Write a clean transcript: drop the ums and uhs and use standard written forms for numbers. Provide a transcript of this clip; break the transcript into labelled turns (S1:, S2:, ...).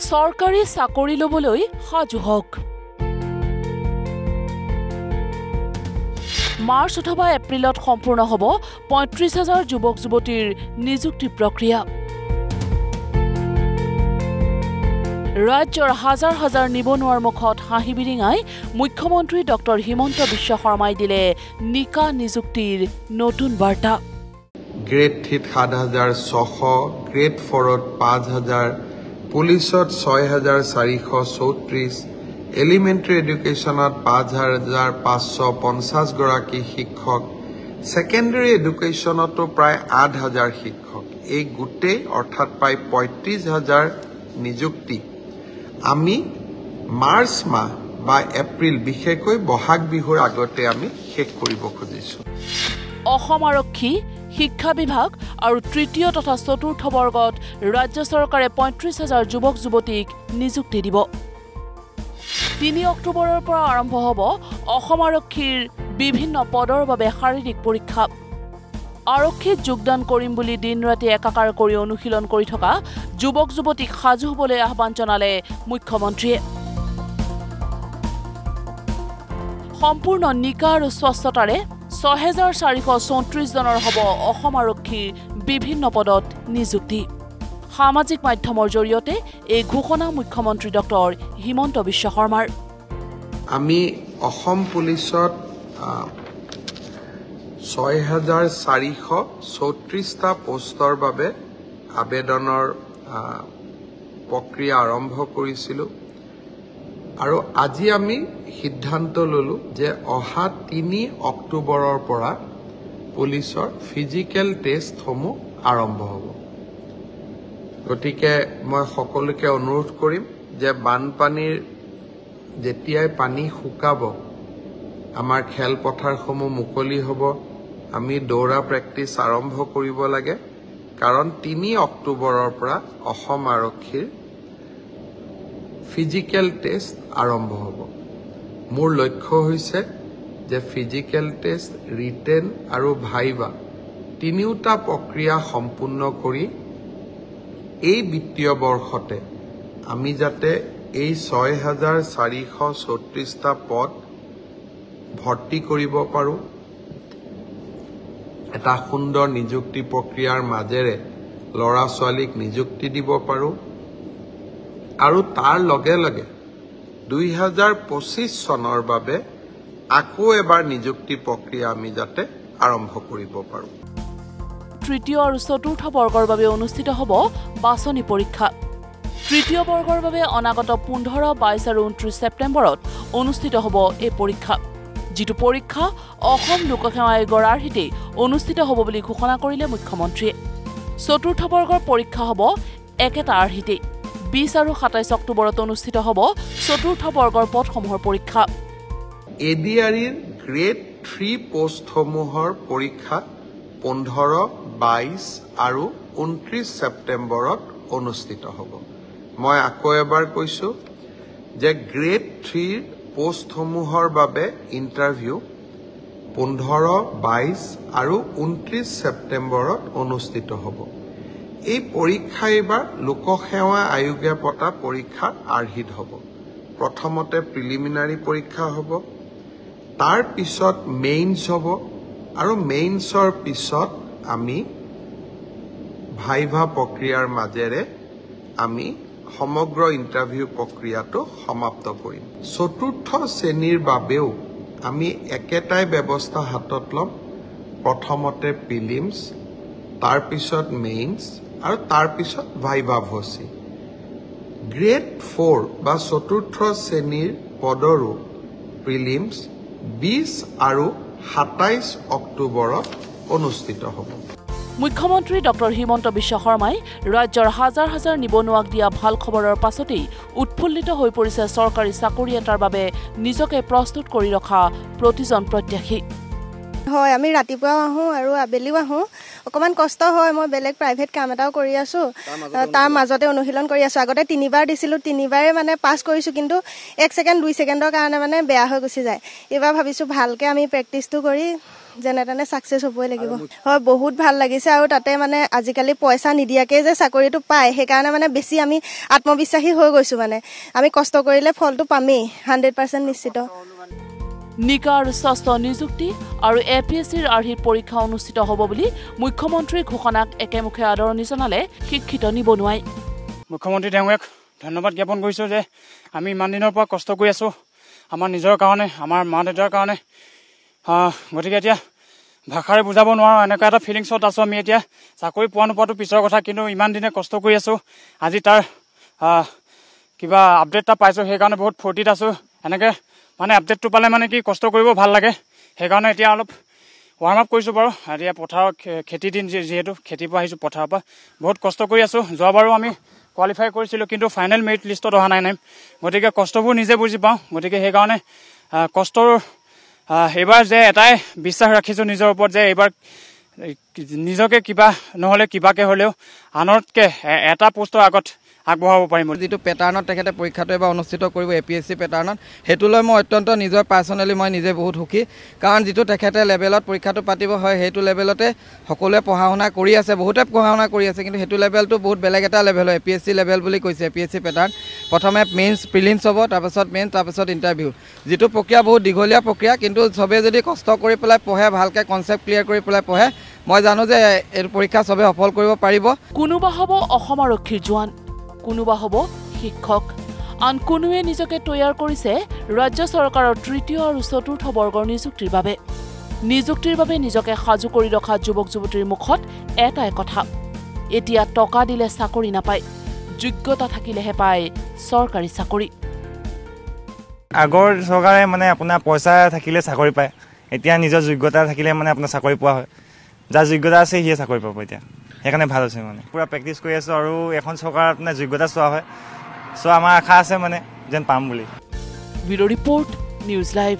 S1: চৰকাৰী চাকৰি লবলৈ সাজু হওক। মাৰ্চ অথবা এপ্ৰিলত সম্পূৰ্ণ হ'ব ৩৫,০০০ যুৱক যুৱতীৰ নিযুক্তি প্ৰক্ৰিয়া। ৰাজ্যৰ হাজাৰ হাজাৰ নিবনুৱাৰ মুখত হাঁহি বিৰিঙাই মুখ্যমন্ত্ৰী ডক্টৰ হিমন্ত বিশ্ব শৰ্মাই দিলে নিকা নিযুক্তিৰ নতুন বাৰ্তা।
S2: গ্ৰেড 3 ৭,৬০০, গ্ৰেড 4 ৫,০০০, পুলিচত ৬,৪৩৪, এলিমেণ্টাৰী এডুকেশ্যনত ৫,৫৫০ গৰাকী শিক্ষক, ছেকেণ্ডেৰী এডুকেশ্যনতো প্ৰায় ৮,০০০ শিক্ষক, এই গোটেই অৰ্থাৎ প্ৰায় ৩৫,০০০ নিযুক্তি আমি মাৰ্চ মাহ বা এপ্ৰিল বিশেষকৈ বহাগ বিহুৰ আগতে আমি শেষ কৰিব খুজিছোঁ।
S1: অসম আৰক্ষী, শিক্ষা বিভাগ আৰু তৃতীয় তথা চতুৰ্থ বৰ্গত ৰাজ্য চৰকাৰে ৩৫,০০০ যুৱক যুৱতীক নিযুক্তি দিব। ৩ অক্টোবৰৰ পৰা আৰম্ভ হ'ব অসম আৰক্ষীৰ বিভিন্ন পদৰ বাবে শাৰীৰিক পৰীক্ষা। আৰক্ষীত যোগদান কৰিম বুলি দিন ৰাতি একাকাৰ কৰি অনুশীলন কৰি থকা যুৱক যুৱতীক সাজু হ'বলৈ আহ্বান জনালে মুখ্যমন্ত্ৰীয়ে। সম্পূৰ্ণ নিকা আৰু স্বচ্ছতাৰে ৬,৪৩৪ জনৰ হ'ব অসম আৰক্ষীৰ বিভিন্ন পদত নিযুক্তি। সামাজিক মাধ্যমৰ জৰিয়তে এই ঘোষণা মুখ্যমন্ত্ৰী ডক্টৰ হিমন্ত বিশ্ব শৰ্মাৰ।
S2: আমি অসম পুলিচত ৬,৪৩৪টা পোষ্টৰ বাবে আবেদনৰ প্ৰক্ৰিয়া আৰম্ভ কৰিছিলোঁ আৰু আজি আমি সিদ্ধান্ত ললো যে অহা ৩ অক্টোবৰৰ পৰা পুলিচৰ ফিজিকেল টেষ্টসমূহ আৰম্ভ হ'ব। গতিকে মই সকলোকে অনুৰোধ কৰিম যে বানপানীৰ যেতিয়াই পানী শুকাব, আমাৰ খেলপথাৰসমূহ মুকলি হ'ব, আমি দৌৰা প্ৰেক্টিচ আৰম্ভ কৰিব লাগে, কাৰণ ৩ অক্টোবৰৰ পৰা অসম আৰক্ষীৰ ফিজিকেল টেষ্ট আৰম্ভ হ'ব। মোৰ লক্ষ্য হৈছে যে ফিজিকেল টেষ্ট, ৰিটেন আৰু ভাইভা তিনিওটা প্ৰক্ৰিয়া সম্পূৰ্ণ কৰি এই বিত্তীয় বৰ্ষতে আমি যাতে এই ৬,৪৩৪টা পদ ভৰ্তি কৰিব পাৰোঁ, এটা সুন্দৰ নিযুক্তি প্ৰক্ৰিয়াৰ মাজেৰে ল'ৰা ছোৱালীক নিযুক্তি দিব পাৰোঁ আৰু তাৰ লগে লগে ২০২৫ চনৰ বাবে আকৌ এবাৰ নিযুক্তি প্ৰক্ৰিয়া আমি যাতে আৰম্ভ কৰিব পাৰোঁ।
S1: তৃতীয় আৰু চতুৰ্থ বৰ্গৰ বাবে অনুষ্ঠিত হ'ব বাছনি পৰীক্ষা। তৃতীয় বৰ্গৰ বাবে অনাগত ১৫, ২২ আৰু ২৯ ছেপ্টেম্বৰত অনুষ্ঠিত হ'ব এই পৰীক্ষা, যিটো পৰীক্ষা অসম লোকসেৱা আয়োগৰ আৰ্হিতে অনুষ্ঠিত হ'ব বুলি ঘোষণা কৰিলে মুখ্যমন্ত্ৰীয়ে। চতুৰ্থ বৰ্গৰ পৰীক্ষা হ'ব একেটা আৰ্হিতে। ২০ আৰু ২৭ অক্টোবৰত অনুষ্ঠিত হ'ব চতুৰ্থ বৰ্গৰ পদসমূহৰ পৰীক্ষা।
S2: এডিআৰিৰ গ্ৰেড 3 পোষ্টসমূহৰ পৰীক্ষা ১৫, ২২ আৰু ২৯ ছেপ্টেম্বৰত অনুষ্ঠিত হ'ব। মই আকৌ এবাৰ কৈছোঁ যে গ্ৰেড 3 পোষ্টসমূহৰ বাবে ইণ্টাৰভিউ ১৫, ২২ আৰু ২৯ ছেপ্টেম্বৰত অনুষ্ঠিত হ'ব। এই পৰীক্ষা এইবাৰ লোকসেৱা আয়োগে পতা পৰীক্ষাৰ আৰ্হিত হ'ব। প্ৰথমতে প্ৰিলিমিনাৰী পৰীক্ষা হ'ব, তাৰ পিছত মেইনছ হ'ব আৰু মেইনছৰ পিছত আমি ভাইভা প্ৰক্ৰিয়াৰ মাজেৰে আমি সমগ্ৰ ইণ্টাৰভিউ প্ৰক্ৰিয়াটো সমাপ্ত কৰিম। চতুৰ্থ শ্ৰেণীৰ বাবেও আমি একেটাই ব্যৱস্থা হাতত ল'ম। প্ৰথমতে প্ৰিলিমছ, তাৰ পিছত মেইনছ আৰু তাৰ পিছত ভাইভা ভচি। গ্ৰেড 4 বা চতুৰ্থ শ্ৰেণীৰ পদৰো প্ৰিলিমছ ২০ আৰু ২৭ অক্টোবৰত অনুষ্ঠিত হ'ব।
S1: মুখ্যমন্ত্ৰী ডক্টৰ হিমন্ত বিশ্ব শৰ্মাই ৰাজ্যৰ হাজাৰ হাজাৰ নিবনুৱাক দিয়া ভাল খবৰৰ পাছতেই উৎফুল্লিত হৈ পৰিছে চৰকাৰী চাকৰি এটাৰ বাবে নিজকে প্ৰস্তুত কৰি ৰখা প্ৰতিজন প্ৰত্যাশী।
S3: হয়, আমি ৰাতিপুৱাও আহোঁ আৰু আবেলিও আহোঁ। অকণমান কষ্ট হয়, মই বেলেগ প্ৰাইভেট কাম এটাও কৰি আছোঁ, তাৰ মাজতে অনুশীলন কৰি আছোঁ। আগতে 3বাৰ দিছিলোঁ, 3বাৰে মানে পাছ কৰিছোঁ, কিন্তু 1 ছেকেণ্ড 2 ছেকেণ্ডৰ কাৰণে মানে বেয়া হৈ গুচি যায়। এইবাৰ ভাবিছোঁ ভালকৈ আমি প্ৰেক্টিচটো কৰি যেনে তেনে ছাকচেছ হ'বই লাগিব হয় বহুত ভাল লাগিছে আৰু তাতে মানে আজিকালি পইচা নিদিয়াকে যে চাকৰিটো পায় সেইকাৰণে মানে বেছি আমি আত্মবিশ্বাসী হৈ গৈছো মানে আমি কষ্ট কৰিলে ফলটো পামেই 100% নিশ্চিত
S1: নিকা আৰু ষষ্ঠ নিযুক্তি আৰু APSCৰ আৰ্হিত পৰীক্ষা অনুষ্ঠিত হ'ব বুলি মুখ্যমন্ত্ৰীৰ ঘোষণাক একেমুখে আদৰণি জনালে শিক্ষিত নিবনুৱাই
S4: মুখ্যমন্ত্ৰী তেওঁক ধন্যবাদ জ্ঞাপন কৰিছোঁ যে আমি ইমান দিনৰ পৰা কষ্ট কৰি আছোঁ আমাৰ নিজৰ কাৰণে আমাৰ মা দেউতাৰ কাৰণে গতিকে এতিয়া ভাষাৰে বুজাব নোৱাৰোঁ এনেকুৱা এটা ফিলিংছত আছোঁ আমি এতিয়া চাকৰি পোৱা নোপোৱাটো পিছৰ কথা কিন্তু ইমান দিনে কষ্ট কৰি আছোঁ আজি তাৰ কিবা আপডেট এটা পাইছোঁ সেইকাৰণে বহুত ফূৰ্তিত আছোঁ এনেকৈ মানে আপডেটটো পালে মানে কি কষ্ট কৰিব ভাল লাগে সেইকাৰণে এতিয়া অলপ ৱাৰ্ম আপ কৰিছোঁ বাৰু এতিয়া পথাৰৰ খেতিৰ দিন যিহেতু খেতিৰ পৰা আহিছোঁ পথাৰৰ পৰা বহুত কষ্ট কৰি আছোঁ যোৱাবাৰো আমি কোৱালিফাই কৰিছিলোঁ কিন্তু ফাইনেল মেৰিট লিষ্টত অহা নাই গতিকে কষ্টবোৰ নিজে বুজি পাওঁ গতিকে সেইকাৰণে কষ্টৰ এইবাৰ যে এটাই বিশ্বাস ৰাখিছোঁ নিজৰ ওপৰত যে এইবাৰ নিজকে কিবা নহ'লে কিবাকে হ'লেও আনতকৈ এটা পোষ্টৰ আগত আগবঢ়াব পাৰিম
S5: যিটো পেটাৰ্ণত তেখেতে পৰীক্ষাটো এবাৰ অনুষ্ঠিত কৰিব APSC পেটাৰ্ণত সেইটো লৈ মই অত্যন্ত নিজৰ পাৰ্চনেলি মই নিজে বহুত সুখী কাৰণ যিটো তেখেতে লেভেলত পৰীক্ষাটো পাতিব হয় সেইটো লেভেলতে সকলোৱে পঢ়া শুনা কৰি আছে বহুতে পঢ়া শুনা কৰি আছে কিন্তু সেইটো লেভেলটো বহুত বেলেগ এটা লেভেল হয় APSC লেভেল বুলি কৈছে APSC পেটাৰ্ণ প্ৰথমে মেইনছ প্ৰিলিমছ হ'ব তাৰপিছত মেইন তাৰপিছত ইণ্টাৰভিউ যিটো প্ৰক্ৰিয়া বহুত দীঘলীয়া প্ৰক্ৰিয়া কিন্তু চবেই যদি কষ্ট কৰি পেলাই পঢ়ে ভালকৈ কনচেপ্ট ক্লিয়াৰ কৰি পেলাই পঢ়ে মই জানো যে এই পৰীক্ষা চবেই সফল কৰিব পাৰিব
S1: কোনোবা হ'ব অসম আৰক্ষীৰ জোৱান কোনোবা হ'ব শিক্ষক আন কোনোৱে নিজকে তৈয়াৰ কৰিছে ৰাজ্য চৰকাৰৰ তৃতীয় আৰু চতুৰ্থ বৰ্গৰ নিযুক্তিৰ বাবে নিজকে সাজু কৰি ৰখা যুৱক যুৱতীৰ মুখত এটাই কথা এতিয়া টকা দিলে চাকৰি নাপায় যোগ্যতা থাকিলেহে পায় চৰকাৰী চাকৰি
S6: আগৰ চৰকাৰে মানে আপোনাৰ পইচা থাকিলে চাকৰি পায় এতিয়া নিজৰ যোগ্যতা থাকিলে মানে আপোনাৰ চাকৰি পোৱা হয় যাৰ যোগ্যতা আছে সিয়ে চাকৰি পাব এতিয়া সেইকাৰণে ভাল হৈছে মানে পুৰা প্ৰেক্টিচ কৰি আছোঁ আৰু এখন চৰকাৰত মানে যোগ্যতা চোৱা হয় চ' আমাৰ আশা আছে মানে যেন পাম বুলি
S1: ব্যুৰ' ৰিপৰ্ট নিউজ লাইভ